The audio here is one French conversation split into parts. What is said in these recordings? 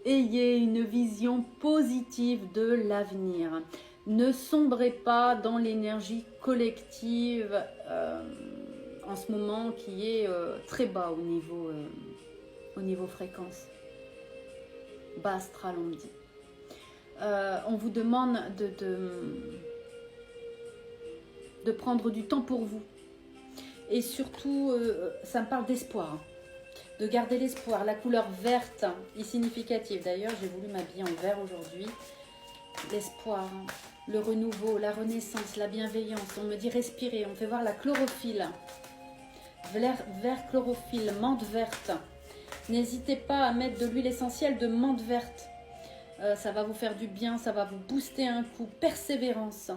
ayez une vision positive de l'avenir. Ne sombrez pas dans l'énergie collective en ce moment qui est très bas au niveau fréquence. Bas astral, on me dit. On vous demande de prendre du temps pour vous. Et surtout, ça me parle d'espoir. De garder l'espoir. La couleur verte est significative. D'ailleurs, j'ai voulu m'habiller en vert aujourd'hui. L'espoir, le renouveau, la renaissance, la bienveillance. On me dit respirer. On fait voir la chlorophylle. Vert chlorophylle, menthe verte. N'hésitez pas à mettre de l'huile essentielle de menthe verte. Ça va vous faire du bien, ça va vous booster un coup. Persévérance.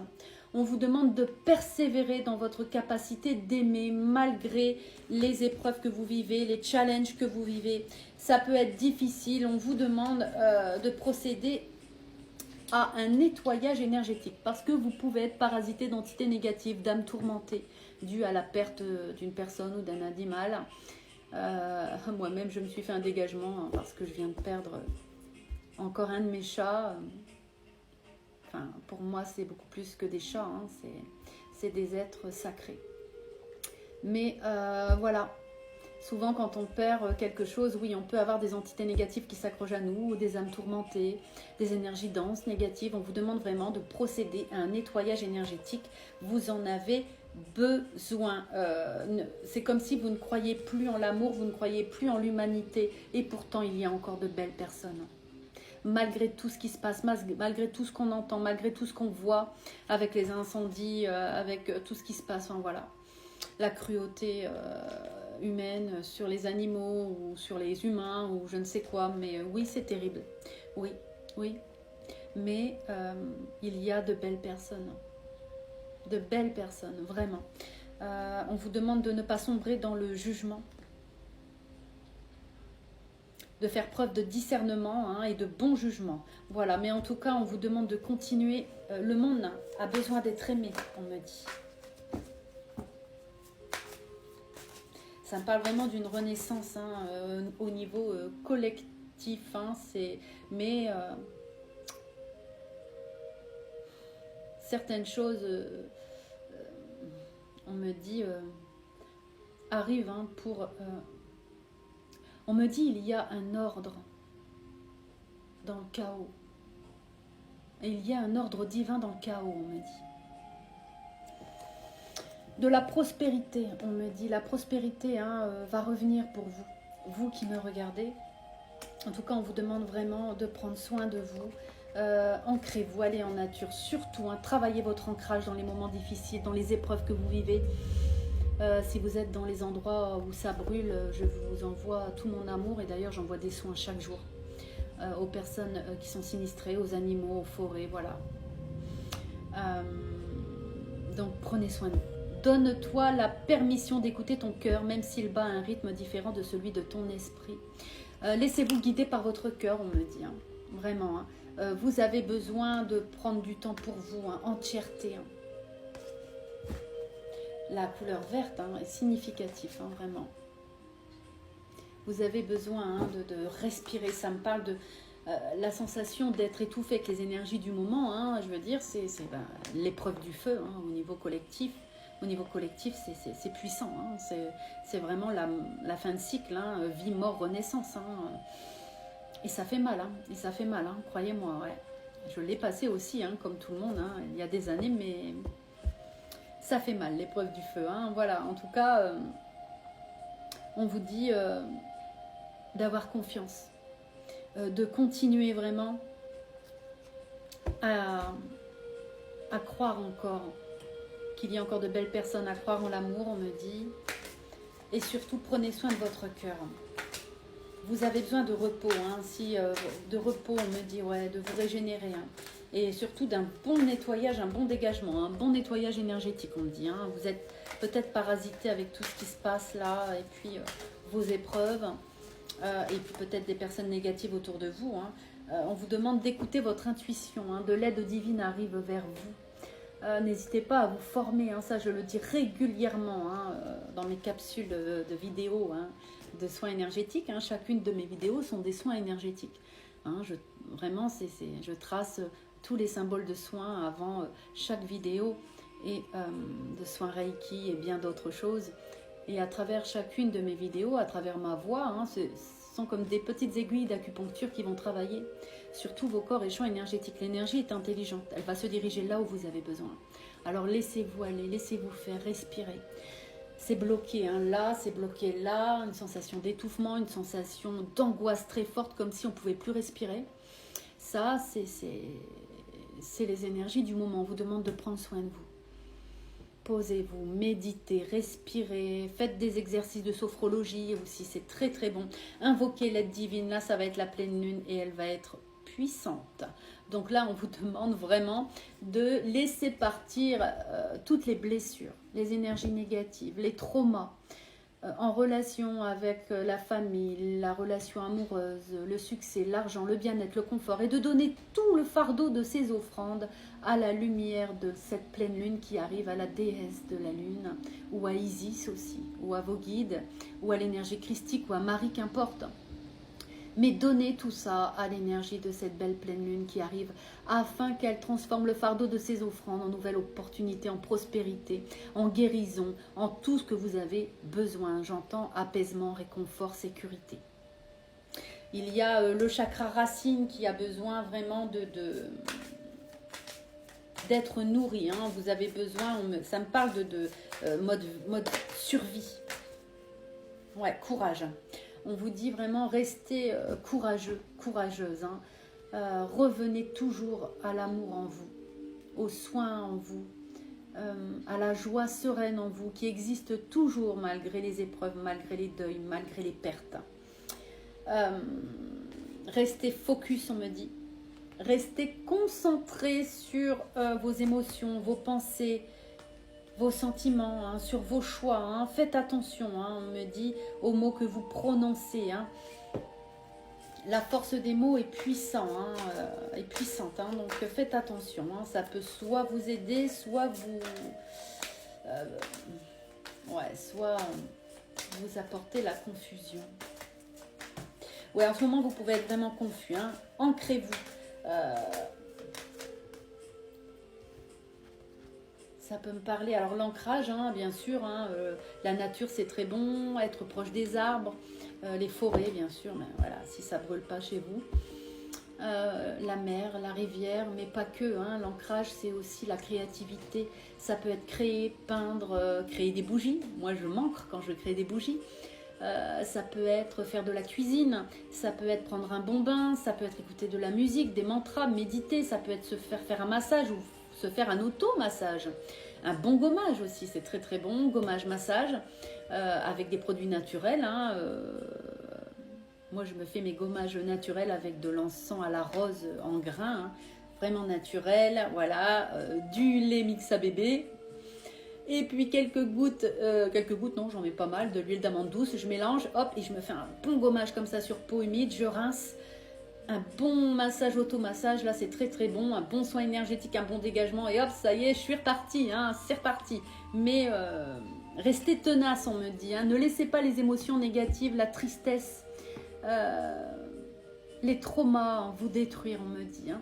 On vous demande de persévérer dans votre capacité d'aimer malgré les épreuves que vous vivez, les challenges que vous vivez. Ça peut être difficile. On vous demande de procéder à un nettoyage énergétique parce que vous pouvez être parasité d'entités négatives, d'âmes tourmentées dues à la perte d'une personne ou d'un animal. Moi-même, je me suis fait un dégagement parce que je viens de perdre encore un de mes chats. Enfin, pour moi, c'est beaucoup plus que des chats, hein. C'est des êtres sacrés. Mais voilà, souvent quand on perd quelque chose, oui, on peut avoir des entités négatives qui s'accrochent à nous, ou des âmes tourmentées, des énergies denses, négatives. On vous demande vraiment de procéder à un nettoyage énergétique. Vous en avez besoin. C'est comme si vous ne croyez plus en l'amour, vous ne croyez plus en l'humanité. Et pourtant, il y a encore de belles personnes. Malgré tout ce qui se passe, malgré tout ce qu'on entend, malgré tout ce qu'on voit avec les incendies, avec tout ce qui se passe, enfin, voilà. La cruauté humaine sur les animaux ou sur les humains ou je ne sais quoi, mais oui, c'est terrible. Oui, oui. Mais il y a de belles personnes. De belles personnes, vraiment. On vous demande de ne pas sombrer dans le jugement. De faire preuve de discernement et de bon jugement. Voilà, mais en tout cas, on vous demande de continuer. Le monde a besoin d'être aimé, on me dit. Ça me parle vraiment d'une renaissance au niveau collectif. Mais certaines choses, on me dit, arrivent pour... on me dit il y a un ordre dans le chaos. Et il y a un ordre divin dans le chaos, on me dit. De la prospérité, on me dit. La prospérité va revenir pour vous. Vous qui me regardez. En tout cas, on vous demande vraiment de prendre soin de vous. Ancrez-vous, allez en nature. Surtout, travaillez votre ancrage dans les moments difficiles, dans les épreuves que vous vivez. Si vous êtes dans les endroits où ça brûle, je vous envoie tout mon amour. Et d'ailleurs, j'envoie des soins chaque jour aux personnes qui sont sinistrées, aux animaux, aux forêts, voilà. Donc, prenez soin de vous. Donne-toi la permission d'écouter ton cœur, même s'il bat à un rythme différent de celui de ton esprit. Laissez-vous guider par votre cœur, on me dit. Vraiment. Vous avez besoin de prendre du temps pour vous, entièreté. La couleur verte est significative, vraiment. Vous avez besoin de respirer. Ça me parle de la sensation d'être étouffé avec les énergies du moment. Je veux dire, c'est l'épreuve du feu au niveau collectif. Au niveau collectif, c'est puissant. C'est vraiment la fin de cycle. Vie, mort, renaissance. Et ça fait mal. Et ça fait mal, croyez-moi. Ouais. Je l'ai passé aussi, comme tout le monde, il y a des années, mais... ça fait mal, l'épreuve du feu. Voilà, en tout cas, on vous dit d'avoir confiance, de continuer vraiment à croire encore qu'il y a encore de belles personnes, à croire en l'amour, on me dit. Et surtout, prenez soin de votre cœur. Vous avez besoin de repos, de repos, on me dit, ouais, de vous régénérer. Et surtout d'un bon nettoyage, un bon dégagement, un bon nettoyage énergétique, on me dit. Vous êtes peut-être parasité avec tout ce qui se passe là, et puis vos épreuves, et puis peut-être des personnes négatives autour de vous. On vous demande d'écouter votre intuition, de l'aide divine arrive vers vous. N'hésitez pas à vous former, ça je le dis régulièrement dans mes capsules de vidéos de soins énergétiques. Chacune de mes vidéos sont des soins énergétiques. Hein, vraiment, je trace tous les symboles de soins avant chaque vidéo et de soins Reiki et bien d'autres choses. Et à travers chacune de mes vidéos, à travers ma voix, hein, ce sont comme des petites aiguilles d'acupuncture qui vont travailler sur tous vos corps et champs énergétiques. L'énergie est intelligente, elle va se diriger là où vous avez besoin. Alors laissez-vous aller, laissez-vous faire, respirer. C'est bloqué hein, là, c'est bloqué là, une sensation d'étouffement, une sensation d'angoisse très forte, comme si on ne pouvait plus respirer. Ça, c'est les énergies du moment. On vous demande de prendre soin de vous. Posez-vous, méditez, respirez, faites des exercices de sophrologie aussi, c'est très très bon. Invoquez l'aide divine, là ça va être la pleine lune et elle va être puissante. Donc là on vous demande vraiment de laisser partir toutes les blessures, les énergies négatives, les traumas en relation avec la famille, la relation amoureuse, le succès, l'argent, le bien-être, le confort, et de donner tout le fardeau de ces offrandes à la lumière de cette pleine lune qui arrive, à la déesse de la lune, ou à Isis aussi, ou à vos guides, ou à l'énergie christique, ou à Marie, qu'importe. Mais donnez tout ça à l'énergie de cette belle pleine lune qui arrive afin qu'elle transforme le fardeau de ses offrandes en nouvelles opportunités, en prospérité, en guérison, en tout ce que vous avez besoin. J'entends apaisement, réconfort, sécurité. Il y a le chakra racine qui a besoin vraiment d'être nourri. Hein. Vous avez besoin, ça me parle de mode survie. Ouais, courage. On vous dit vraiment, restez courageux, courageuse. Hein. Revenez toujours à l'amour en vous, aux soins en vous, à la joie sereine en vous, qui existe toujours malgré les épreuves, malgré les deuils, malgré les pertes. Restez focus, on me dit. Restez concentré sur vos émotions, vos pensées, vos sentiments, hein, sur vos choix. Hein. Faites attention, hein, on me dit, aux mots que vous prononcez. Hein. La force des mots est puissante. Hein, donc faites attention. Hein. Ça peut soit vous aider, soit vous... soit vous apporter la confusion. Ouais, en ce moment, vous pouvez être vraiment confus. Hein. Ancrez-vous. Ça peut me parler, alors l'ancrage, hein, bien sûr, hein, la nature c'est très bon, être proche des arbres, les forêts bien sûr, mais voilà, si ça ne brûle pas chez vous. La mer, la rivière, mais pas que, hein, l'ancrage c'est aussi la créativité, ça peut être créer, peindre, créer des bougies, moi je m'ancre quand je crée des bougies. Ça peut être faire de la cuisine, ça peut être prendre un bon bain, ça peut être écouter de la musique, des mantras, méditer, ça peut être se faire un massage ou se faire un auto-massage. Un bon gommage aussi, c'est très très bon, gommage massage avec des produits naturels. Hein, moi je me fais mes gommages naturels avec de l'encens à la rose en grains, hein, vraiment naturel, voilà, du lait mix à bébé. Et puis quelques gouttes, non, j'en mets pas mal, de l'huile d'amande douce, je mélange, hop, et je me fais un bon gommage comme ça sur peau humide, je rince, un bon massage, automassage, là c'est très très bon, un bon soin énergétique, un bon dégagement, et hop, ça y est, je suis repartie, hein, c'est reparti. Mais restez tenace, on me dit, hein, ne laissez pas les émotions négatives, la tristesse, les traumas vous détruire, on me dit, hein.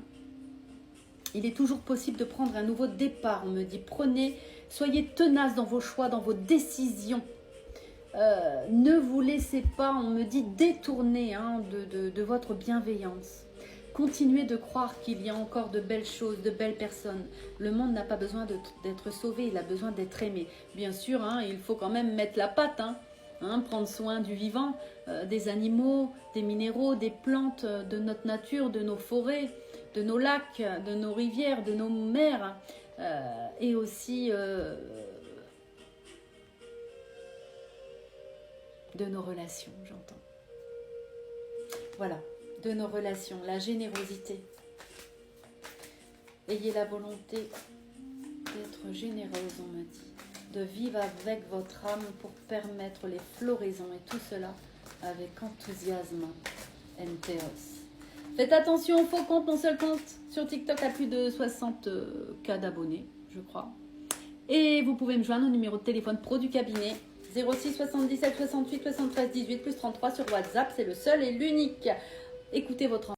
Il est toujours possible de prendre un nouveau départ, on me dit, soyez tenace dans vos choix, dans vos décisions. Ne vous laissez pas, on me dit, détourner hein, de votre bienveillance. Continuez de croire qu'il y a encore de belles choses, de belles personnes. Le monde n'a pas besoin d'être sauvé, il a besoin d'être aimé. Bien sûr, hein, il faut quand même mettre la patte, prendre soin du vivant, des animaux, des minéraux, des plantes, de notre nature, de nos forêts, de nos lacs, de nos rivières, de nos mers, et aussi de nos relations, j'entends. Voilà, de nos relations, la générosité. Ayez la volonté d'être généreuse, on me dit, de vivre avec votre âme pour permettre les floraisons et tout cela avec enthousiasme. Enteos. Faites attention au faux compte, mon seul compte sur TikTok a plus de 60K d'abonnés, je crois. Et vous pouvez me joindre au numéro de téléphone pro du cabinet 06 77 68 73 18 plus 33 sur WhatsApp, c'est le seul et l'unique. Écoutez votre